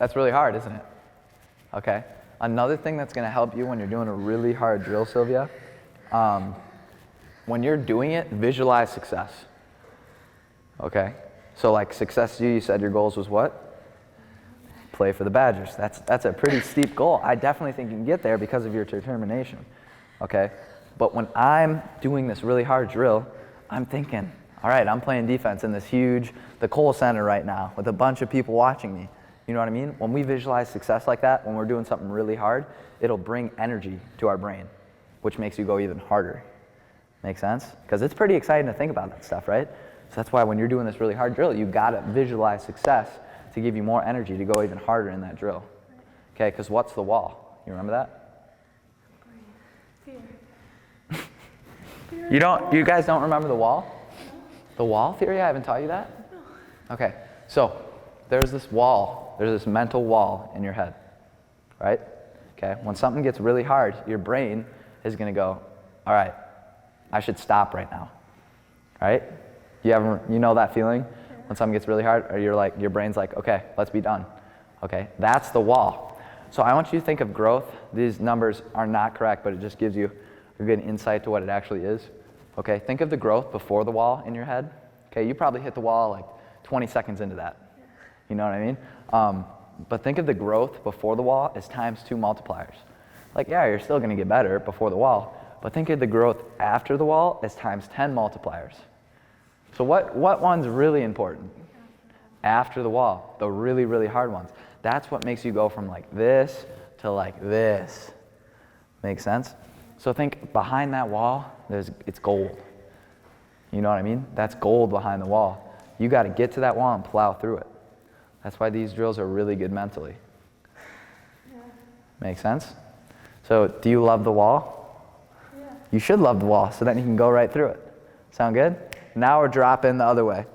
That's really hard, isn't it? Okay. Another thing that's going to help you when you're doing a really hard drill, Sylvia, when you're doing it, visualize success. Okay? So like success to you, you said your goals was what? Play for the Badgers. That's a pretty steep goal. I definitely think you can get there because of your determination. Okay? But when I'm doing this really hard drill, I'm thinking, all right, I'm playing defense in this huge, the Kohl Center right now with a bunch of people watching me. You know what I mean? When we visualize success like that, when we're doing something really hard, it'll bring energy to our brain, which makes you go even harder. Make sense? Because it's pretty exciting to think about that stuff, right? So that's why when you're doing this really hard drill, you gotta visualize success to give you more energy to go even harder in that drill. Okay, because what's the wall? You remember that? Fear. You guys don't remember the wall? The wall theory? I haven't taught you that? Okay, so there's this wall, there's this mental wall in your head, right? Okay, when something gets really hard, your brain is gonna go, all right, I should stop right now, right? You know that feeling when something gets really hard, or your brain's like, okay, let's be done. Okay, that's the wall. So I want you to think of growth. These numbers are not correct, but it just gives you a good insight to what it actually is. Okay, think of the growth before the wall in your head. Okay, you probably hit the wall like 20 seconds into that. You know what I mean? But think of the growth before the wall as times 2 multipliers. Like, yeah, you're still gonna get better before the wall, but think of the growth after the wall as times 10 multipliers. So what one's really important? After the wall, the really, really hard ones. That's what makes you go from like this to like this. Make sense? So think behind that wall, it's gold. You know what I mean? That's gold behind the wall. You got to get to that wall and plow through it. That's why these drills are really good mentally. Yeah. Make sense? So do you love the wall? Yeah. You should love the wall so then you can go right through it. Sound good? Now we're dropping the other way.